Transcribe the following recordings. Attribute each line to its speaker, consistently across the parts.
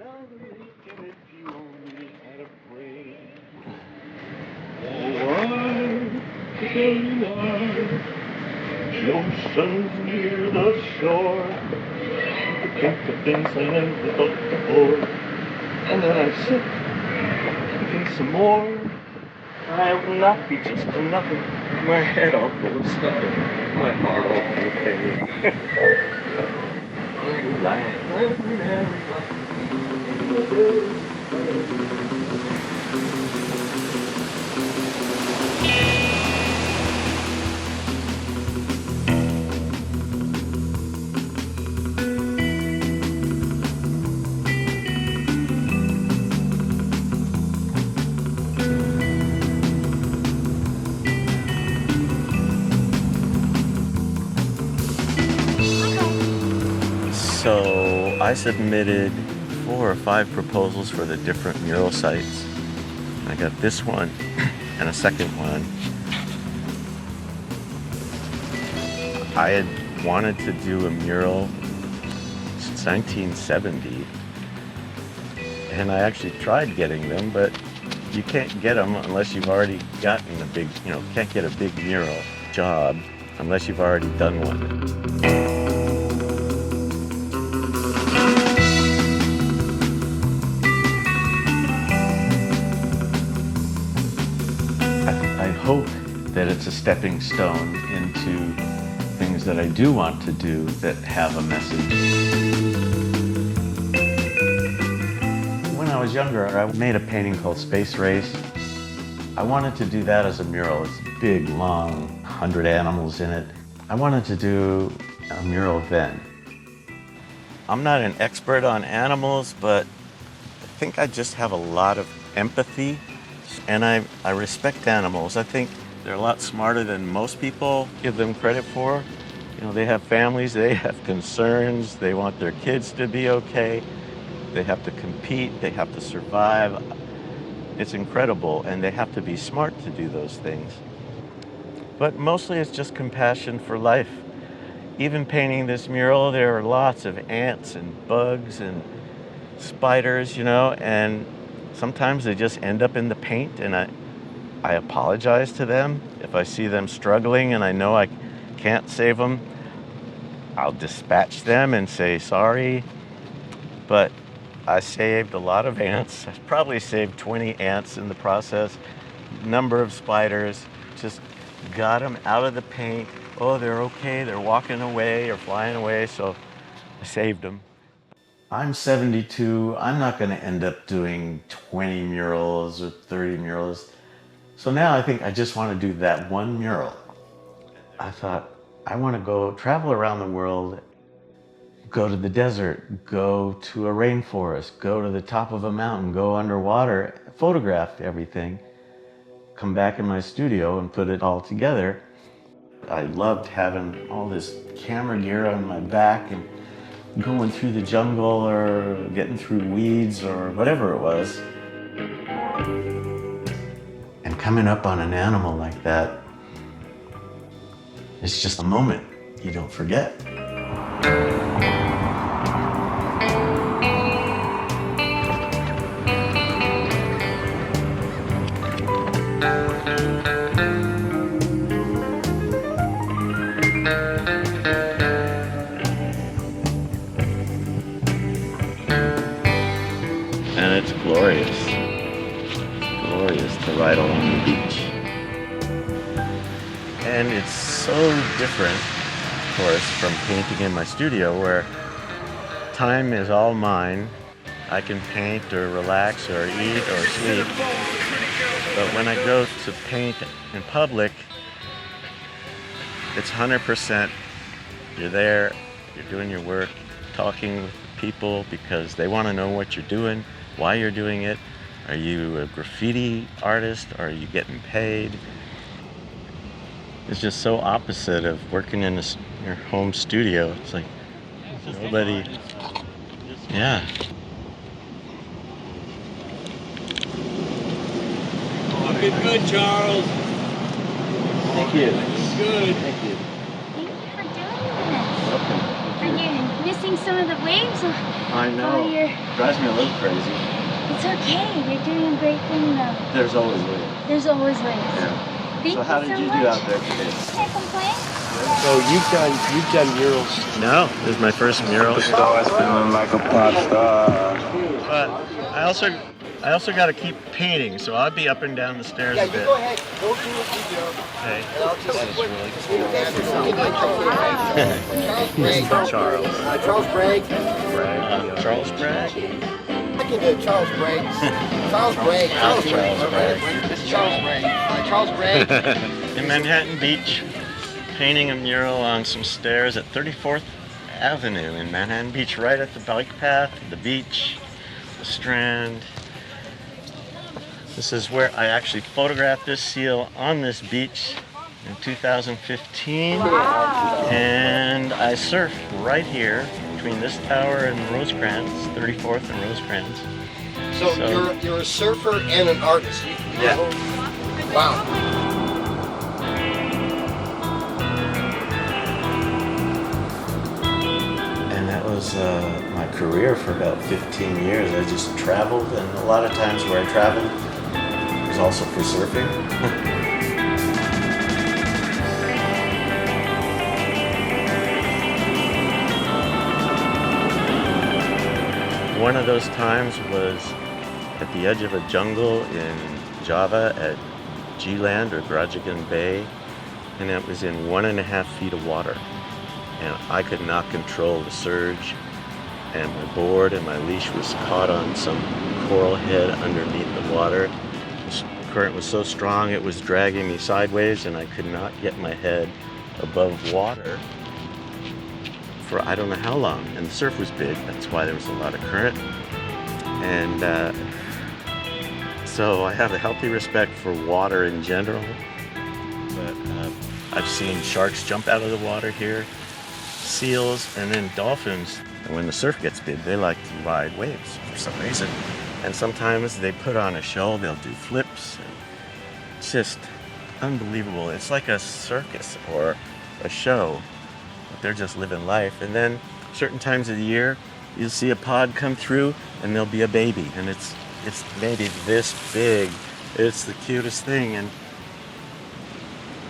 Speaker 1: If you only had a brain. Oh, I very large. The ocean's near the shore. I think of things I never thought before. And then I sit thinking some more. I will not be just a nothing. My head all full of stuffing. My heart all full of pain. So I submitted 4 or 5 proposals for the different mural sites. I got this one and a second one. I had wanted to do a mural since 1970, and I actually tried getting them, but you can't get them unless you've already gotten a big, can't get a big mural job unless you've already done one. I hope that it's a stepping stone into things that I do want to do that have a message. When I was younger, I made a painting called Space Race. I wanted to do that as a mural. It's big, long, 100 animals in it. I wanted to do a mural then. I'm not an expert on animals, but I think I just have a lot of empathy. And I respect animals. I think they're a lot smarter than most people give them credit for. They have families, they have concerns, they want their kids to be okay. They have to compete, they have to survive. It's incredible, and they have to be smart to do those things. But mostly it's just compassion for life. Even painting this mural, there are lots of ants and bugs and spiders, and sometimes they just end up in the paint, and I apologize to them. If I see them struggling and I know I can't save them, I'll dispatch them and say sorry. But I saved a lot of ants. I probably saved 20 ants in the process. Number of spiders, just got them out of the paint. Oh, they're okay, they're walking away or flying away, so I saved them. I'm 72. I'm not going to end up doing 20 murals or 30 murals. So now I think I just want to do that one mural. I thought, I want to go travel around the world, go to the desert, go to a rainforest, go to the top of a mountain, go underwater, photograph everything, come back in my studio and put it all together. I loved having all this camera gear on my back and going through the jungle or getting through weeds or whatever it was. And coming up on an animal like that, it's just a moment you don't forget. And it's glorious. Glorious to ride along the beach. And it's so different, of course, from painting in my studio where time is all mine. I can paint or relax or eat or sleep. But when I go to paint in public, it's 100%. You're there, you're doing your work, talking with people because they want to know what you're doing, why you're doing it. Are you a graffiti artist? Are you getting paid? It's just so opposite of working in your home studio. It's like nobody. Yeah.
Speaker 2: Looking good, Charles.
Speaker 1: Thank you.
Speaker 2: Looking good.
Speaker 1: Thank you.
Speaker 3: Thank you for doing this.
Speaker 1: Welcome.
Speaker 3: Are you missing some of the waves?
Speaker 1: I know. Drives me a little crazy.
Speaker 3: It's okay. You're doing a great thing, though.
Speaker 1: There's always waves.
Speaker 3: There's always waves.
Speaker 1: Yeah.
Speaker 3: Thank
Speaker 1: So how
Speaker 3: you
Speaker 1: did
Speaker 3: so
Speaker 1: you
Speaker 3: much.
Speaker 1: do out there today?
Speaker 3: Can't complain.
Speaker 4: So you've done murals.
Speaker 1: No, this is my first mural.
Speaker 4: Stars feeling like a pop star.
Speaker 1: But I also got to keep painting, so I'll be up and down the stairs a bit.
Speaker 4: Go ahead. Go do what you do.
Speaker 1: Okay.
Speaker 4: This is
Speaker 1: Charles.
Speaker 4: Charles Bragg.
Speaker 1: Charles Bragg?
Speaker 4: I can do Charles Bragg. Charles Bragg. Charles Bragg. This is Charles Bragg. Charles Bragg.
Speaker 1: In Manhattan Beach, painting a mural on some stairs at 34th Avenue in Manhattan Beach, right at the bike path, the beach, the Strand. This is where I actually photographed this seal on this beach in 2015.
Speaker 3: Wow.
Speaker 1: And I surf right here between this tower and Rosecrans, 34th and Rosecrans.
Speaker 4: So you're a surfer and an artist.
Speaker 1: Yeah.
Speaker 4: Wow.
Speaker 1: And that was my career for about 15 years. I just traveled, and a lot of times where I traveled was also for surfing. One of those times was at the edge of a jungle in Java at G-Land or Groningen Bay, and it was in 1.5 feet of water. And I could not control the surge, and my board and my leash was caught on some coral head underneath the water. The current was so strong it was dragging me sideways, and I could not get my head above water for I don't know how long. And the surf was big, that's why there was a lot of current. And so I have a healthy respect for water in general, but I've seen sharks jump out of the water here, seals, and then dolphins. And when the surf gets big, they like to ride waves for some reason. And sometimes they put on a show, they'll do flips. It's just unbelievable. It's like a circus or a show, but they're just living life. And then certain times of the year, you'll see a pod come through and there'll be a baby, and it's maybe this big. It's the cutest thing. And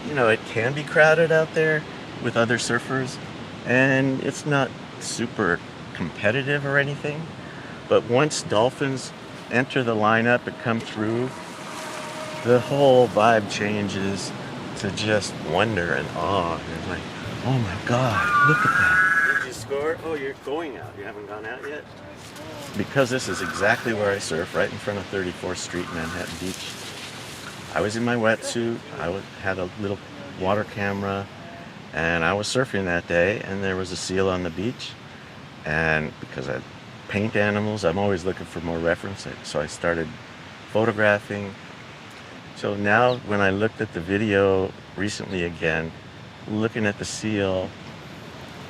Speaker 1: you know, it can be crowded out there with other surfers, and it's not super competitive or anything, but once dolphins enter the lineup and come through, the whole vibe changes to just wonder and awe. And like, oh my God, look at that. Did you score? Oh, you're going out. You haven't gone out yet? Because this is exactly where I surf, right in front of 34th Street, Manhattan Beach. I was in my wetsuit. Had a little water camera, and I was surfing that day, and there was a seal on the beach. And because I paint animals, I'm always looking for more reference, so I started photographing. So now when I looked at the video recently again, looking at the seal,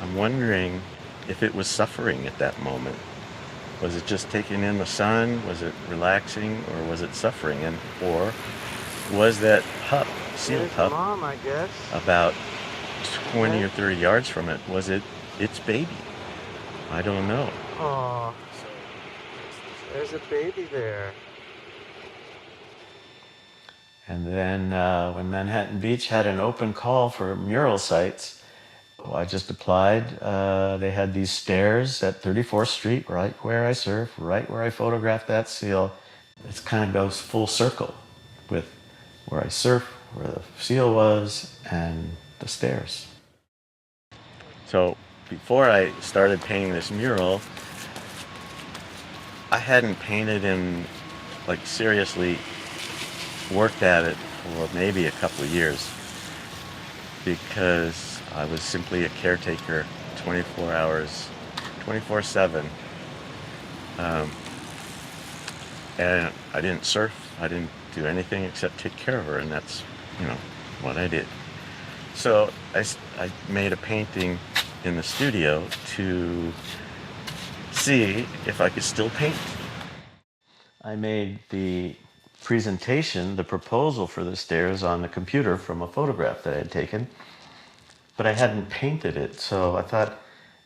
Speaker 1: I'm wondering if it was suffering at that moment. Was it just taking in the sun? Was it relaxing, or was it suffering? And or was that pup, seal pup,
Speaker 4: Mom, I guess.
Speaker 1: about 20 or 30 yards from it, was it its baby? I don't know.
Speaker 4: Oh, there's a baby there.
Speaker 1: And then when Manhattan Beach had an open call for mural sites, I just applied. They had these stairs at 34th Street, right where I surf, right where I photographed that seal. It kind of goes full circle with where I surf, where the seal was, and the stairs. So before I started painting this mural, I hadn't painted in, like, seriously worked at it for maybe a couple of years, because I was simply a caretaker 24 hours, 24/7. And I didn't surf, I didn't do anything except take care of her, and that's, you know, what I did. So I made a painting in the studio to see if I could still paint. I made the presentation, the proposal for the stairs on the computer from a photograph that I had taken, but I hadn't painted it. So I thought,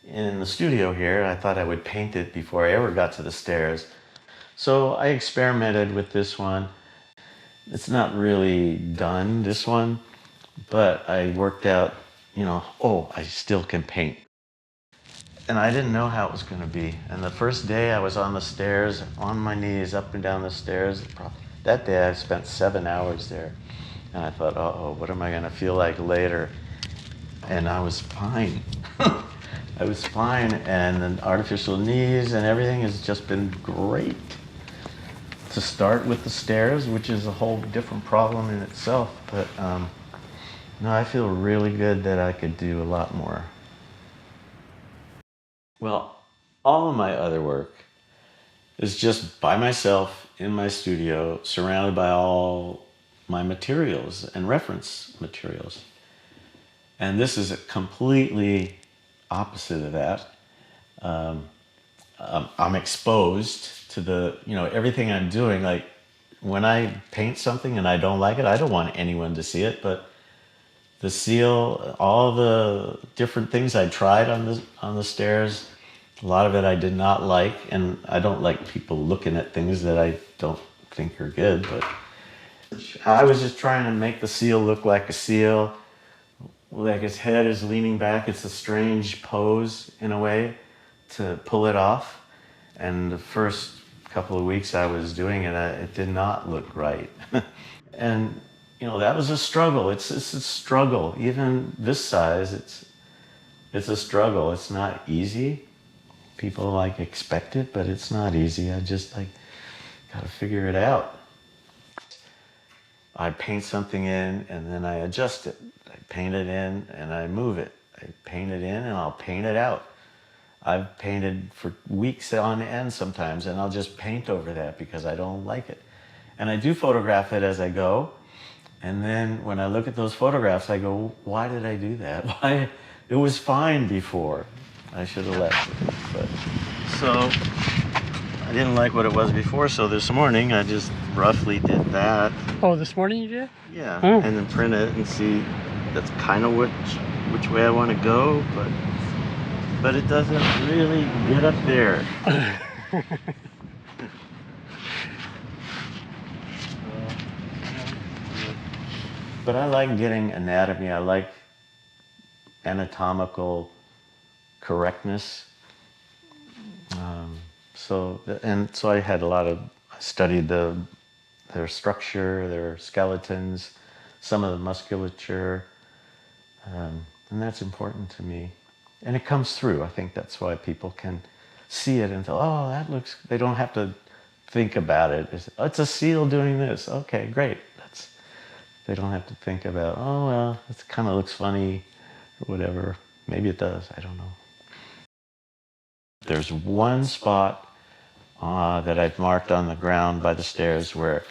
Speaker 1: in the studio here. I thought I would paint it before I ever got to the stairs. So I experimented with this one. It's not really done, this one, but I worked out, oh, I still can paint. And I didn't know how it was going to be. And the first day I was on the stairs, on my knees, up and down the stairs. That day I spent 7 hours there. And I thought, uh-oh, what am I going to feel like later? And I was fine. I was fine, and the artificial knees and everything has just been great. To start with the stairs, which is a whole different problem in itself, but no, I feel really good that I could do a lot more. Well, all of my other work is just by myself in my studio, surrounded by all my materials and reference materials. And this is a completely opposite of that. I'm exposed to everything I'm doing. Like when I paint something and I don't like it, I don't want anyone to see it, but the seal, all the different things I tried on the stairs, a lot of it I did not like, and I don't like people looking at things that I don't think are good, but I was just trying to make the seal look like a seal, like his head is leaning back. It's a strange pose in a way to pull it off, and the first couple of weeks I was doing it, it did not look right. And that was a struggle. It's a struggle. Even this size, it's a struggle. It's not easy. People expect it, but it's not easy. I just gotta figure it out. I paint something in and then I adjust it. I paint it in and I move it. I paint it in and I'll paint it out. I've painted for weeks on end sometimes, and I'll just paint over that because I don't like it. And I do photograph it as I go. And then when I look at those photographs, I go, why did I do that? Why? It was fine before. I should have left it. But, so I didn't like what it was before, so this morning I just roughly did that.
Speaker 2: Oh, this morning you did?
Speaker 1: Yeah,
Speaker 2: Oh.
Speaker 1: and then print it and see that's kind of which way I want to go, but it doesn't really get up there. But I like getting anatomy. I like anatomical correctness. So I had I studied their structure, their skeletons, some of the musculature, and that's important to me. And it comes through. I think that's why people can see it and go, oh, that looks, they don't have to think about it. It's a seal doing this. Okay, great. They don't have to think about, oh, well, it kind of looks funny or whatever. Maybe it does. I don't know. There's one spot that I've marked on the ground by the stairs where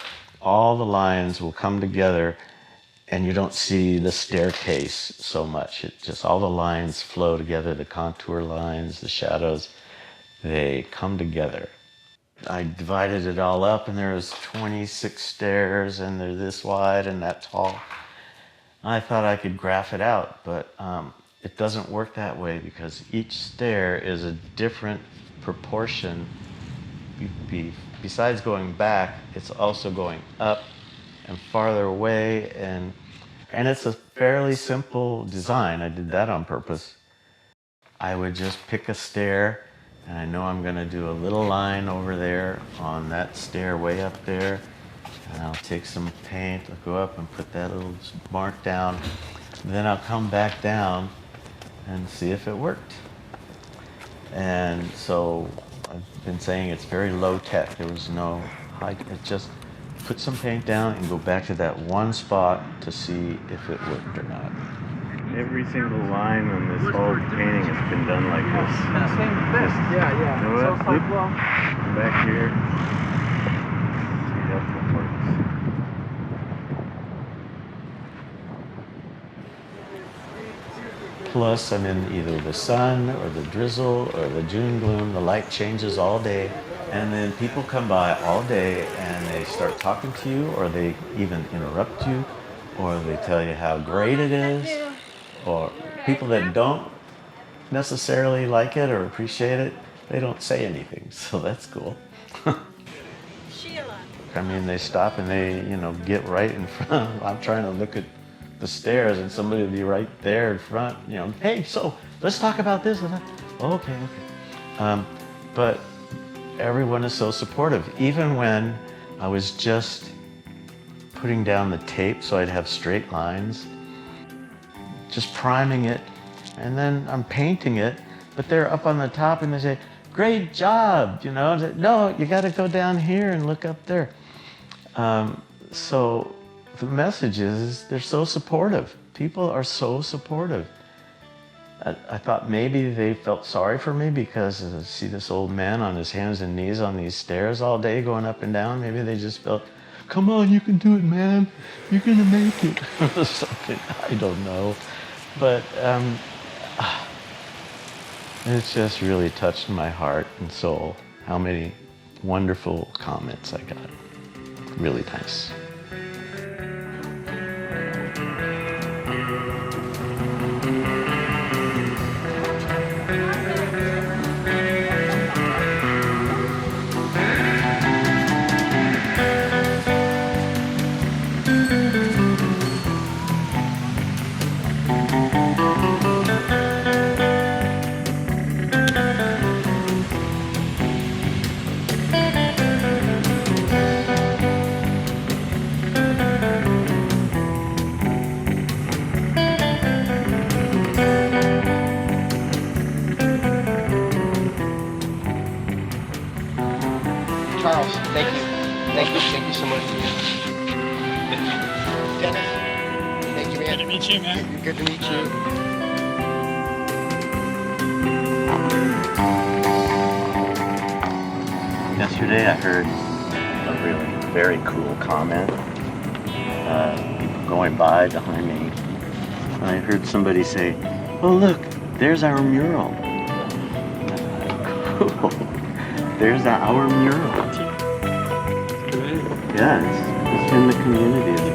Speaker 1: all the lines will come together and you don't see the staircase so much. It just, all the lines flow together, the contour lines, the shadows, they come together. I divided it all up, and there's 26 stairs, and they're this wide and that tall. I thought I could graph it out, but it doesn't work that way because each stair is a different proportion. Besides going back, it's also going up and farther away, and it's a fairly simple design. I did that on purpose. I would just pick a stair, and I know I'm going to do a little line over there on that stair way up there, and I'll take some paint, I'll go up and put that little mark down, and then I'll come back down and see if it worked. And so I've been saying it's very low tech. There was no high, it just put some paint down and go back to that one spot to see if it worked or not. Every single line on this whole painting has been done like this.
Speaker 4: Same with this. Yeah.
Speaker 1: You know what? Come back here. See how it works. Plus, I'm in either the sun or the drizzle or the June gloom. The light changes all day. And then people come by all day and they start talking to you, or they even interrupt you, or they tell you how great it is. Or people that don't necessarily like it or appreciate it, they don't say anything, so that's cool.
Speaker 3: Sheila.
Speaker 1: I mean, they stop and they, get right in front. I'm trying to look at the stairs and somebody will be right there in front, hey, so let's talk about this and that. Okay. But everyone is so supportive. Even when I was just putting down the tape so I'd have straight lines, just priming it, and then I'm painting it, but they're up on the top and they say, great job, no, you got to go down here and look up there. So the message is they're so supportive. People are so supportive. I thought maybe they felt sorry for me because I see this old man on his hands and knees on these stairs all day going up and down. Maybe they just felt, come on, you can do it, man. You're gonna make it. Or something, I don't know. But it's just really touched my heart and soul how many wonderful comments I got. Really nice.
Speaker 4: Charles, thank you. Thank you so much. Dennis, thank you, man.
Speaker 2: Good to meet you, man.
Speaker 4: Good to meet you.
Speaker 1: Yesterday I heard a really very cool comment. People going by behind me. I heard somebody say, oh look, there's our mural. Cool. There's our mural. Yeah, it's in the community.